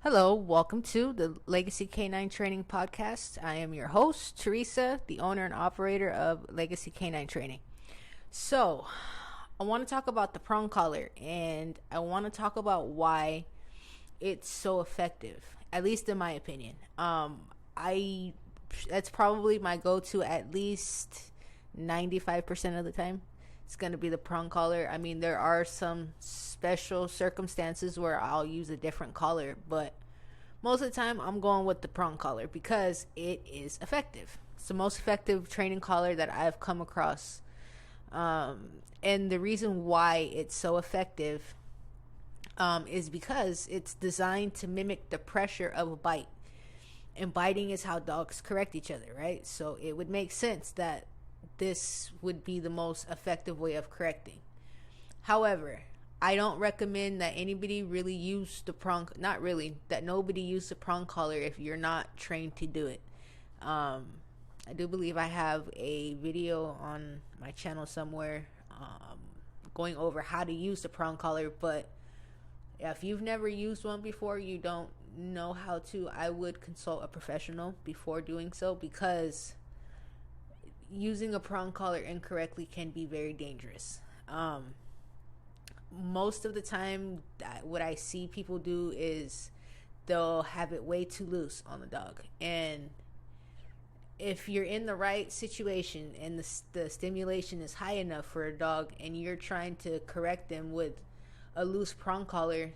Hello, welcome to the Legacy Canine Training Podcast. I am your host, Teresa, the owner and operator of Legacy Canine Training. So, I want to talk about the prong collar and I want to talk about why it's so effective, at least in my opinion. I That's probably my go-to at least 95% of the time. It's going to be the prong collar. I mean, there are some special circumstances where I'll use a different collar, but most of the time I'm going with the prong collar because it is effective. It's the most effective training collar that I've come across. And the reason why it's so effective is because it's designed to mimic the pressure of a bite. And biting is how dogs correct each other, right? So it would make sense that this would be the most effective way of correcting. However, I don't recommend that anybody really use the prong, not really, that nobody use the prong collar if you're not trained to do it. I do believe I have a video on my channel somewhere going over how to use the prong collar, but if you've never used one before, you don't know how to, I would consult a professional before doing so because using a prong collar incorrectly can be very dangerous. Most of the time, what I see people do is they'll have it way too loose on the dog. And if you're in the right situation and the stimulation is high enough for a dog and you're trying to correct them with a loose prong collar,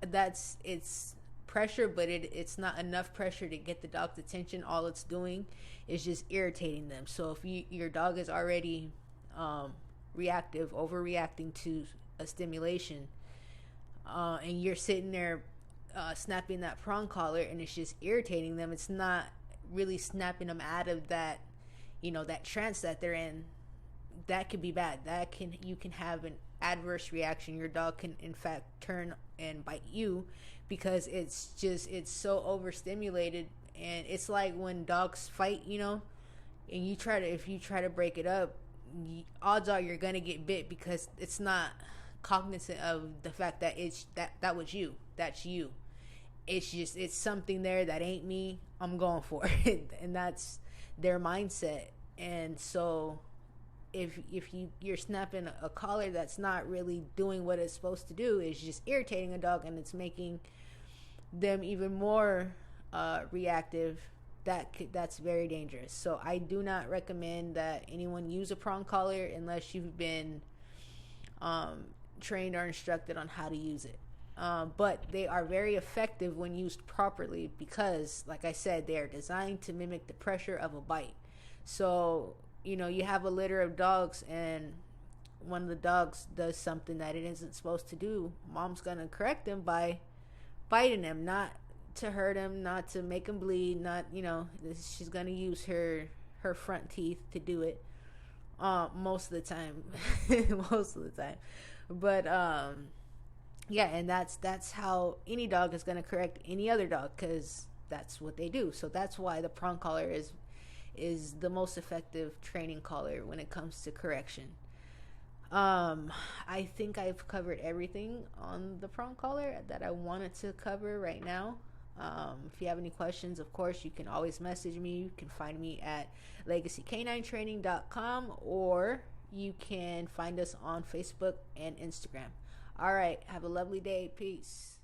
it's pressure, but it's not enough pressure to get the dog's attention. All it's doing is just irritating them. So if your dog is already overreacting to a stimulation, and you're sitting there snapping that prong collar and it's just irritating them, it's not really snapping them out of that that trance that they're in. That could be bad. You can have an adverse reaction. Your dog can in fact turn and bite you because it's so overstimulated. And it's like when dogs fight, and if you try to break it up, odds are you're gonna get bit because it's not cognizant of the fact that that was you. That's you. It's something there that ain't me. I'm going for it. And that's their mindset. And so if you're snapping a collar that's not really doing what it's supposed to do, it's just irritating a dog and it's making them even more reactive. That's very dangerous. So I do not recommend that anyone use a prong collar unless you've been trained or instructed on how to use it. But they are very effective when used properly because, like I said, they are designed to mimic the pressure of a bite. So you have a litter of dogs and one of the dogs does something that it isn't supposed to do. Mom's gonna correct them by biting them, not to hurt him, not to make him bleed, not she's gonna use her front teeth to do it most of the time. Most of the time. But yeah, and that's how any dog is gonna correct any other dog because that's what they do. So that's why the prong collar is the most effective training collar when it comes to correction. I think I've covered everything on the prong collar that I wanted to cover right now. If you have any questions, of course, you can always message me. You can find me at legacycaninetraining.com or you can find us on Facebook and Instagram. All right. Have a lovely day. Peace.